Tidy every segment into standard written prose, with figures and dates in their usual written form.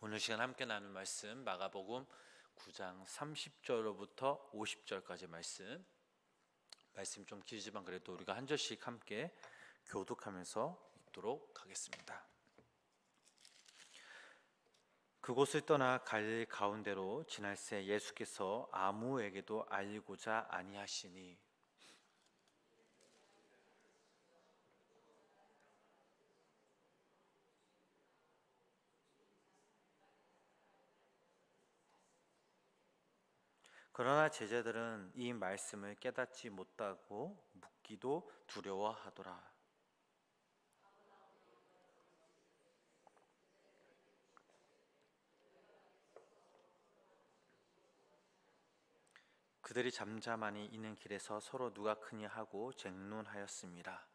오늘 시간 함께 나눌 말씀 마가복음 9장 30절로부터 50절까지 말씀 좀 길지만 그래도 우리가 한 절씩 함께 교독하면서 읽도록 하겠습니다. 그곳을 떠나 갈릴리 가운데로 지날새 예수께서 아무에게도 알리고자 아니하시니 그러나 제자들은 이 말씀을 깨닫지 못하고 묻기도 두려워하더라. 그들이 잠잠하니 이는 길에서 서로 누가 크냐 하고 쟁론하였습니다.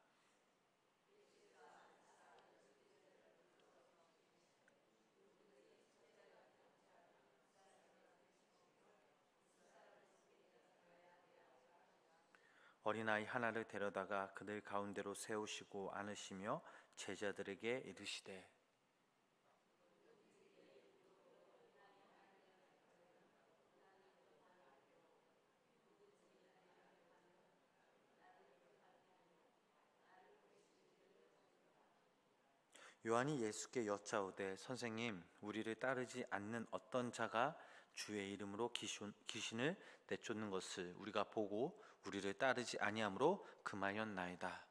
어린아이 하나를 데려다가 그들 가운데로 세우시고 안으시며 제자들에게 이르시되 요한이 예수께 여짜오되 선생님 우리를 따르지 않는 어떤 자가 주의 이름으로 귀신을 내쫓는 것을 우리가 보고 우리를 따르지 아니하므로 금하였나이다.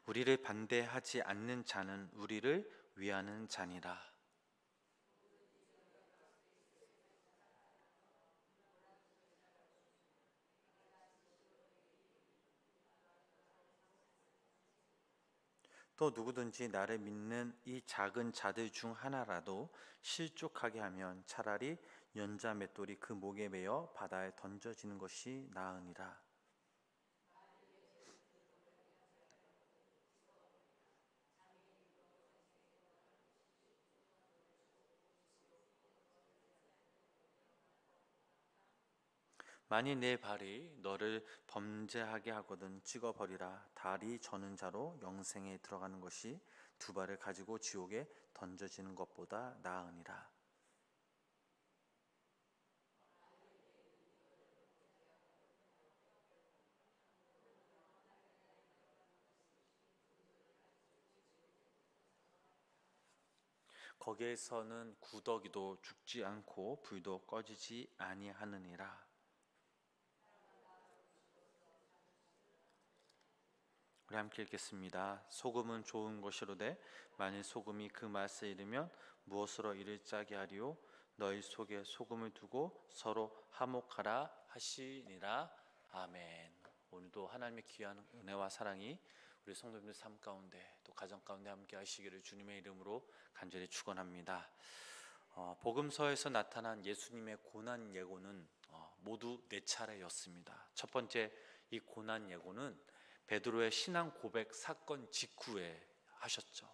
우리를 반대하지 않는 자는 우리를 위하는 자니라. 또 누구든지 나를 믿는 이 작은 자들 중 하나라도 실족하게 하면 차라리 연자 맷돌이 그 목에 매어 바다에 던져지는 것이 나으니라. 만일 내 발이 너를 범죄하게 하거든 찍어버리라. 다리 저는 자로 영생에 들어가는 것이 두 발을 가지고 지옥에 던져지는 것보다 나으니라. 거기에서는 구더기도 죽지 않고 불도 꺼지지 아니하느니라. 우리 함께 읽겠습니다. 소금은 좋은 것이로되 만일 소금이 그 맛을 잃으면 무엇으로 이를 짜게 하리요? 너희 속에 소금을 두고 서로 화목하라 하시니라. 아멘. 오늘도 하나님의 귀한 은혜와 사랑이 우리 성도님들 삶 가운데 또 가정 가운데 함께 하시기를 주님의 이름으로 간절히 축원합니다. 복음서에서 나타난 예수님의 고난 예고는 모두 4차례였습니다. 첫 번째 이 고난 예고는 베드로의 신앙 고백 사건 직후에 하셨죠.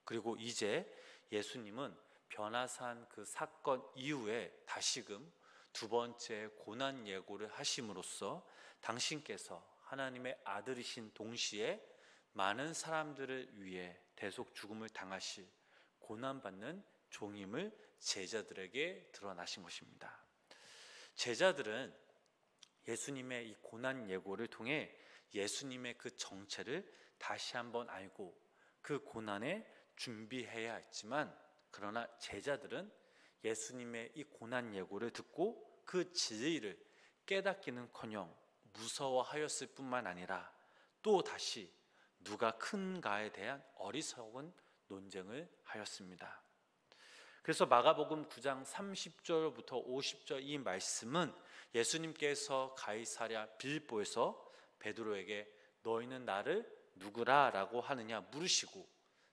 그리고 이제 예수님은 변화산 그 사건 이후에 다시금 두 번째 고난 예고를 하심으로써 당신께서 하나님의 아들이신 동시에 많은 사람들을 위해 대속 죽음을 당하실 고난받는 종임을 제자들에게 드러나신 것입니다. 제자들은 예수님의 이 고난 예고를 통해 예수님의 그 정체를 다시 한번 알고 그 고난에 준비해야 했지만, 그러나 제자들은 예수님의 이 고난 예고를 듣고 그 진리를 깨닫기는커녕 무서워하였을 뿐만 아니라 또 다시 누가 큰가에 대한 어리석은 논쟁을 하였습니다. 그래서 마가복음 9장 30절부터 50절 이 말씀은 예수님께서 가이사랴 빌립보에서 베드로에게 너희는 나를 누구라 라고 하느냐 물으시고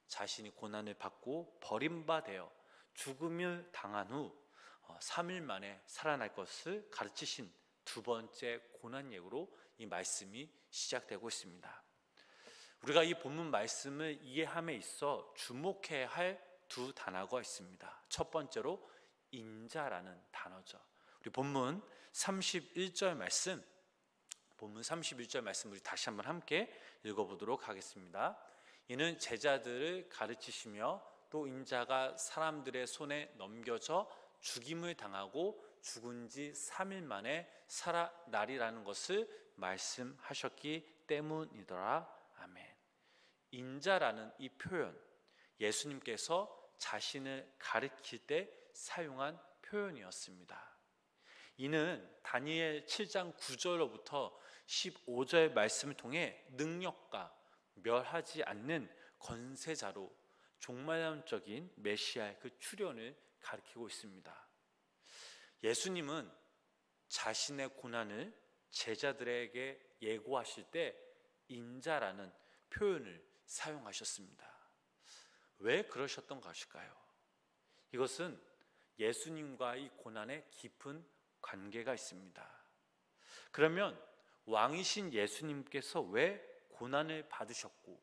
자신이 고난을 받고 버림받아 죽음을 당한 후 3일 만에 살아날 것을 가르치신 두 번째 고난 예고로 이 말씀이 시작되고 있습니다. 우리가 이 본문 말씀을 이해함에 있어 주목해야 할 두 단어가 있습니다. 첫 번째로 인자라는 단어죠. 우리 본문 31절 말씀 본문 31절 말씀 우리 다시 한번 함께 읽어보도록 하겠습니다. 이는 제자들을 가르치시며 또 인자가 사람들의 손에 넘겨져 죽임을 당하고 죽은 지 3일 만에 살아나리라는 것을 말씀하셨기 때문이더라. 아멘. 인자라는 이 표현, 예수님께서 자신을 가르칠 때 사용한 표현이었습니다. 이는 다니엘 7장 9절로부터 15절 말씀을 통해 능력과 멸하지 않는 권세자로 종말론적인 메시아의 그 출현을 가리키고 있습니다. 예수님은 자신의 고난을 제자들에게 예고하실 때 인자라는 표현을 사용하셨습니다. 왜 그러셨던 것일까요? 이것은 예수님과의 고난에 깊은 관계가 있습니다. 그러면 왕이신 예수님께서 왜 고난을 받으셨고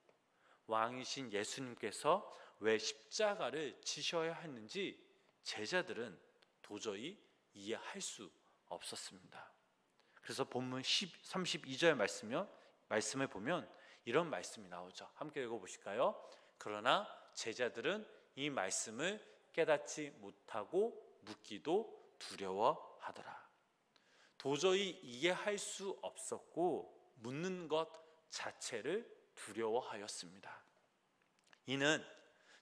왕이신 예수님께서 왜 십자가를 지셔야 했는지 제자들은 도저히 이해할 수 없었습니다. 그래서 본문 32절 말씀을 보면 이런 말씀이 나오죠. 함께 읽어보실까요? 그러나 제자들은 이 말씀을 깨닫지 못하고 묻기도 두려워하더라. 도저히 이해할 수 없었고 묻는 것 자체를 두려워하였습니다. 이는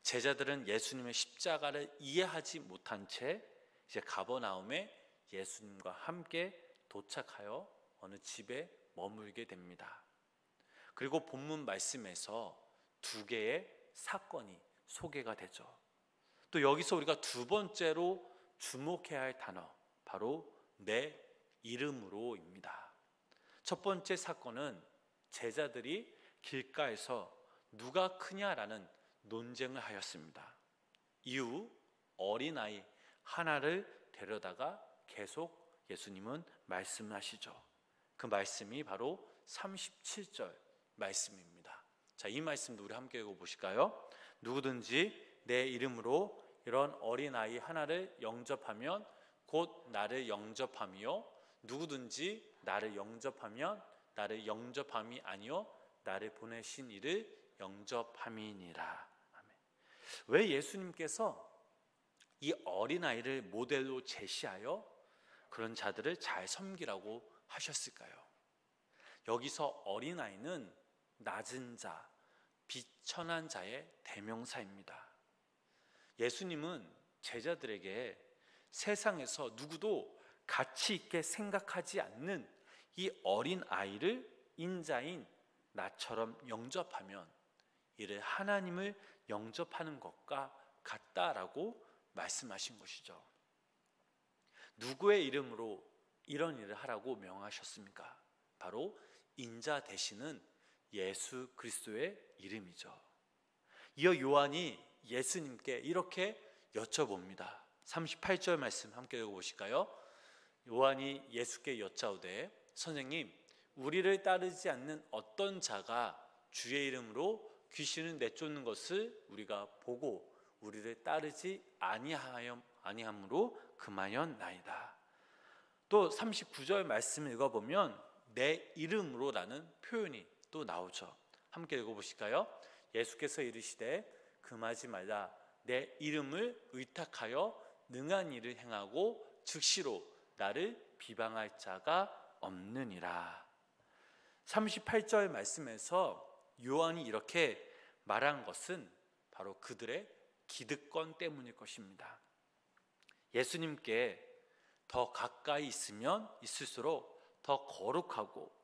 제자들은 예수님의 십자가를 이해하지 못한 채 이제 가버나움에 예수님과 함께 도착하여 어느 집에 머물게 됩니다. 그리고 본문 말씀에서 두 개의 사건이 소개가 되죠. 또 여기서 우리가 두 번째로 주목해야 할 단어, 바로 내 이름으로입니다. 첫 번째 사건은 제자들이 길가에서 누가 크냐라는 논쟁을 하였습니다. 이후 어린아이 하나를 데려다가 계속 예수님은 말씀하시죠. 그 말씀이 바로 37절 말씀입니다. 자, 이 말씀도 우리 함께 읽어보실까요? 누구든지 내 이름으로 이런 어린아이 하나를 영접하면 곧 나를 영접함이요 누구든지 나를 영접하면 나를 영접함이 아니요 나를 보내신 이를 영접함이니라. 아멘. 왜 예수님께서 이 어린아이를 모델로 제시하여 그런 자들을 잘 섬기라고 하셨을까요? 여기서 어린아이는 낮은 자, 비천한 자의 대명사입니다. 예수님은 제자들에게 세상에서 누구도 가치 있게 생각하지 않는 이 어린아이를 인자인 나처럼 영접하면 이를 하나님을 영접하는 것과 같다라고 말씀하신 것이죠. 누구의 이름으로 이런 일을 하라고 명하셨습니까? 바로 인자 되시는 예수 그리스도의 이름이죠. 이어 요한이 예수님께 이렇게 여쭤봅니다. 38절 말씀 함께 읽어보실까요? 요한이 예수께 여짜오되 선생님, 우리를 따르지 않는 어떤 자가 주의 이름으로 귀신을 내쫓는 것을 우리가 보고 우리를 따르지 아니함으로 금하였나이다. 또 39절 말씀을 읽어보면 내 이름으로라는 표현이 또 나오죠. 함께 읽어보실까요? 예수께서 이르시되 금하지 말라. 내 이름을 의탁하여 능한 일을 행하고 즉시로 나를 비방할 자가 없느니라. 38절 말씀에서 요한이 이렇게 말한 것은 바로 그들의 기득권 때문일 것입니다. 예수님께 더 가까이 있으면 있을수록 더 거룩하고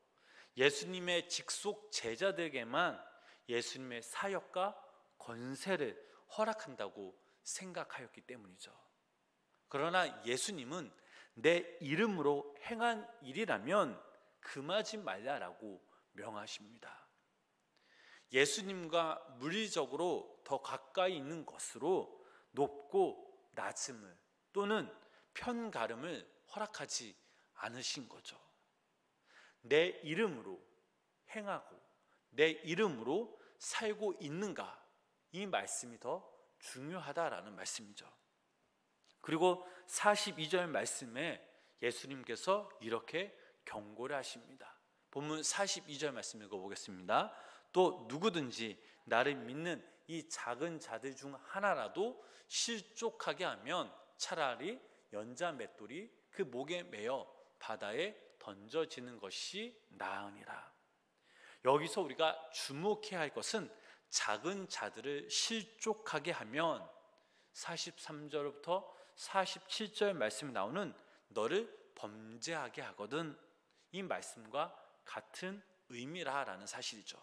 예수님의 직속 제자들에게만 예수님의 사역과 권세를 허락한다고 생각하였기 때문이죠. 그러나 예수님은 내 이름으로 행한 일이라면 금하지 말라라고 명하십니다. 예수님과 물리적으로 더 가까이 있는 것으로 높고 낮음을 또는 편가름을 허락하지 않으신 거죠. 내 이름으로 행하고 내 이름으로 살고 있는가, 이 말씀이 더 중요하다라는 말씀이죠. 그리고 42절 말씀에 예수님께서 이렇게 경고를 하십니다. 본문 42절 말씀 읽어보겠습니다. 또 누구든지 나를 믿는 이 작은 자들 중 하나라도 실족하게 하면 차라리 연자 맷돌이 그 목에 매어 바다에 던져지는 것이 나으니라. 여기서 우리가 주목해야 할 것은 작은 자들을 실족하게 하면 43절부터 47절 말씀이 나오는 너를 범죄하게 하거든, 이 말씀과 같은 의미라는 사실이죠.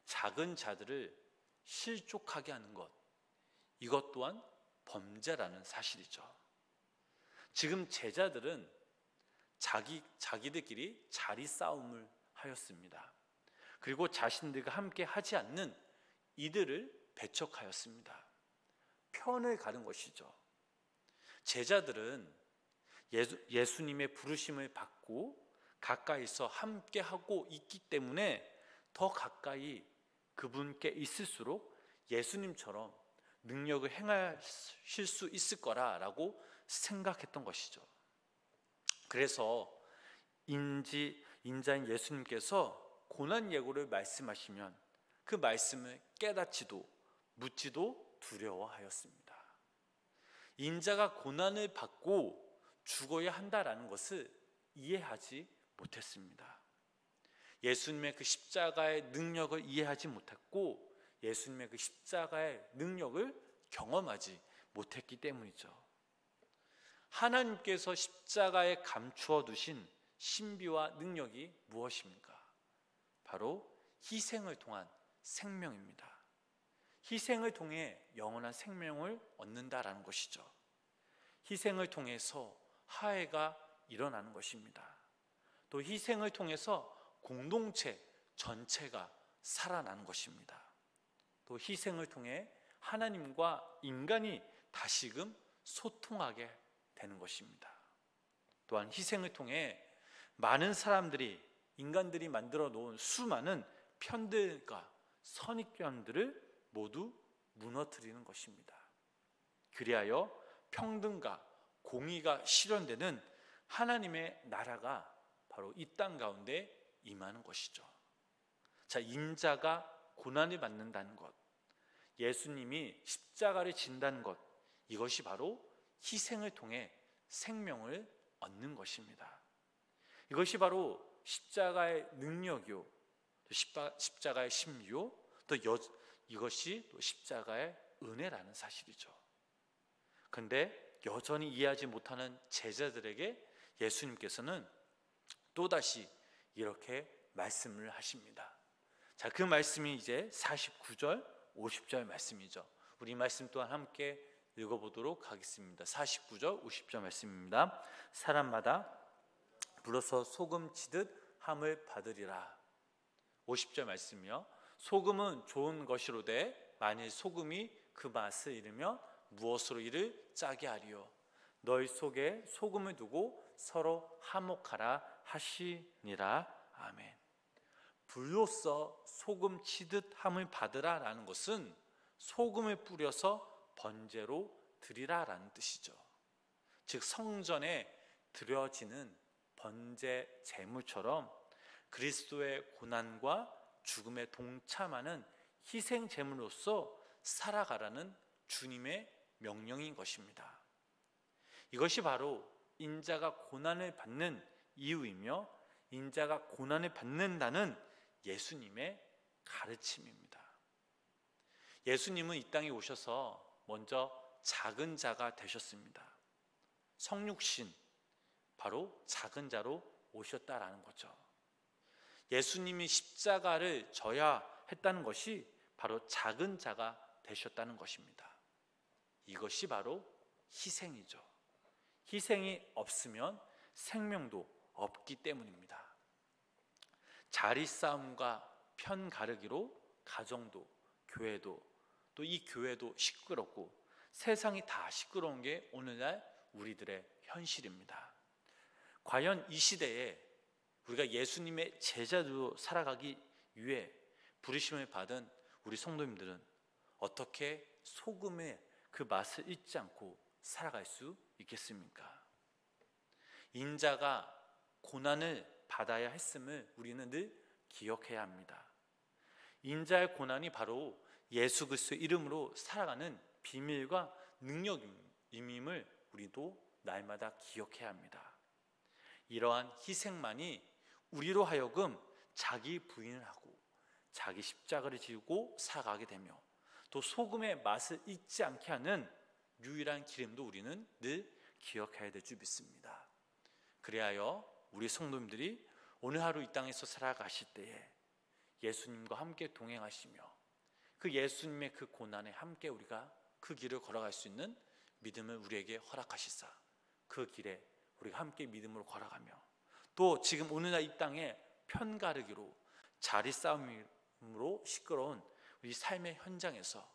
작은 자들을 실족하게 하는 것, 이것 또한 범죄라는 사실이죠. 지금 제자들은 자기들끼리 자리 싸움을 하였습니다. 그리고 자신들과 함께 하지 않는 이들을 배척하였습니다. 편을 가른 것이죠. 제자들은 예수님의 부르심을 받고 가까이서 함께 하고 있기 때문에 더 가까이 그분께 있을수록 예수님처럼 능력을 행하실 수 있을 거라고 생각했던 것이죠. 그래서 인자인 예수님께서 고난 예고를 말씀하시면 그 말씀을 깨닫지도 묻지도 두려워하였습니다. 인자가 고난을 받고 죽어야 한다라는 것을 이해하지 못했습니다. 예수님의 그 십자가의 능력을 이해하지 못했고 예수님의 그 십자가의 능력을 경험하지 못했기 때문이죠. 하나님께서 십자가에 감추어 두신 신비와 능력이 무엇입니까? 바로 희생을 통한 생명입니다. 희생을 통해 영원한 생명을 얻는다라는 것이죠. 희생을 통해서 화해가 일어나는 것입니다. 또 희생을 통해서 공동체 전체가 살아나는 것입니다. 또 희생을 통해 하나님과 인간이 다시금 소통하게 되는 것입니다. 또한 희생을 통해 많은 사람들이, 인간들이 만들어 놓은 수많은 편들과 선입견들을 모두 무너뜨리는 것입니다. 그리하여 평등과 공의가 실현되는 하나님의 나라가 바로 이 땅 가운데 임하는 것이죠. 자, 인자가 고난을 받는다는 것, 예수님이 십자가를 진다는 것, 이것이 바로 희생을 통해 생명을 얻는 것입니다. 이것이 바로 십자가의 능력이요, 십자가의 심리요, 또 이것이 또 십자가의 은혜라는 사실이죠. 그런데 여전히 이해하지 못하는 제자들에게 예수님께서는 또다시 이렇게 말씀을 하십니다. 자, 그 말씀이 이제 49절, 50절 말씀이죠. 우리 말씀 또한 함께 읽어보도록 하겠습니다. 49절, 50절 말씀입니다. 사람마다 불어서 소금 치듯 함을 받으리라. 50절 말씀이요. 소금은 좋은 것이로되 만일 소금이 그 맛을 잃으면 무엇으로 이를 짜게 하리요. 너희 속에 소금을 두고 서로 화목하라 하시니라. 아멘. 불로써 소금 치듯 함을 받으라라는 것은 소금을 뿌려서 번제로 드리라라는 뜻이죠. 즉 성전에 드려지는 번제 제물처럼 그리스도의 고난과 죽음에 동참하는 희생 제물로서 살아가라는 주님의 명령인 것입니다. 이것이 바로 인자가 고난을 받는 이유이며 인자가 고난을 받는다는 예수님의 가르침입니다. 예수님은 이 땅에 오셔서 먼저 작은 자가 되셨습니다. 성육신, 바로 작은 자로 오셨다라는 거죠. 예수님이 십자가를 져야 했다는 것이 바로 작은 자가 되셨다는 것입니다. 이것이 바로 희생이죠. 희생이 없으면 생명도 없기 때문입니다. 자리 싸움과 편 가르기로 가정도, 교회도, 또 이 교회도 시끄럽고 세상이 다 시끄러운 게 오늘날 우리들의 현실입니다. 과연 이 시대에 우리가 예수님의 제자로 살아가기 위해 부르심을 받은 우리 성도님들은 어떻게 소금의 그 맛을 잊지 않고 살아갈 수 있겠습니까? 인자가 고난을 받아야 했음을 우리는 늘 기억해야 합니다. 인자의 고난이 바로 예수 그리스도의 이름으로 살아가는 비밀과 능력임을 우리도 날마다 기억해야 합니다. 이러한 희생만이 우리로 하여금 자기 부인을 하고 자기 십자가를 지고 살아가게 되며 또 소금의 맛을 잊지 않게 하는 유일한 기름도 우리는 늘 기억해야 될 줄 믿습니다. 그리하여 우리 성도님들이 오늘 하루 이 땅에서 살아가실 때에 예수님과 함께 동행하시며 그 예수님의 그 고난에 함께 우리가 그 길을 걸어갈 수 있는 믿음을 우리에게 허락하시사 그 길에 우리가 함께 믿음으로 걸어가며 또 지금 오늘날 이 땅에 편가르기로 자리 싸움으로 시끄러운 우리 삶의 현장에서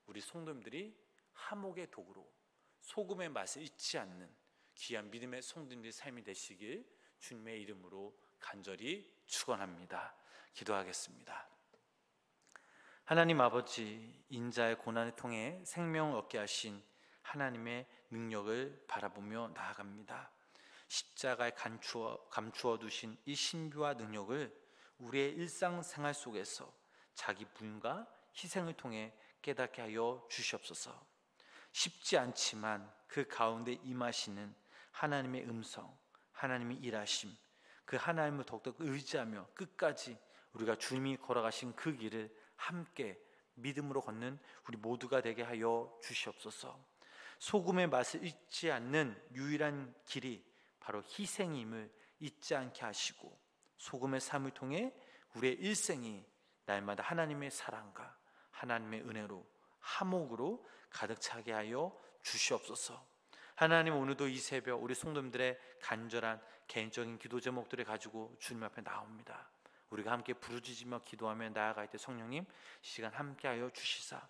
우리 성도님들이 화목의 도구로 소금의 맛을 잊지 않는 귀한 믿음의 성도님들의 삶이 되시길 주님의 이름으로 간절히 축원합니다. 기도하겠습니다. 하나님 아버지, 인자의 고난을 통해 생명을 얻게 하신 하나님의 능력을 바라보며 나아갑니다. 십자가에 감추어 두신 이 신비와 능력을 우리의 일상생활 속에서 자기 부인과 희생을 통해 깨닫게 하여 주시옵소서. 쉽지 않지만 그 가운데 임하시는 하나님의 음성, 하나님의 일하심, 그 하나님을 더욱더 의지하며 끝까지 우리가 주님이 걸어가신 그 길을 함께 믿음으로 걷는 우리 모두가 되게 하여 주시옵소서. 소금의 맛을 잊지 않는 유일한 길이 바로 희생임을 잊지 않게 하시고 소금의 삶을 통해 우리의 일생이 날마다 하나님의 사랑과 하나님의 은혜로 화목으로 가득 차게 하여 주시옵소서. 하나님, 오늘도 이 새벽 우리 성도님들의 간절한 개인적인 기도 제목들을 가지고 주님 앞에 나옵니다. 우리가 함께 부르짖으며 기도하며 나아갈 때 성령님 시간 함께하여 주시사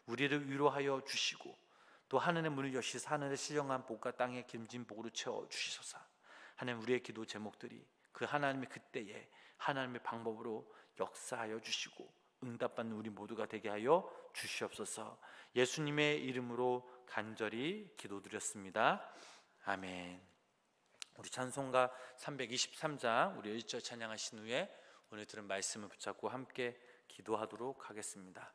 우리를 위로하여 주시고 또 하늘의 문을 여시사 하늘의 신령한 복과 땅의 김진 복으로 채워 주시소서. 하나님, 우리의 기도 제목들이 그 하나님의 그때에 하나님의 방법으로 역사하여 주시고 응답받는 우리 모두가 되게 하여 주시옵소서. 예수님의 이름으로 간절히 기도드렸습니다. 아멘. 우리 찬송가 323장 우리 1절 찬양하신 후에 오늘 들은 말씀을 붙잡고 함께 기도하도록 하겠습니다.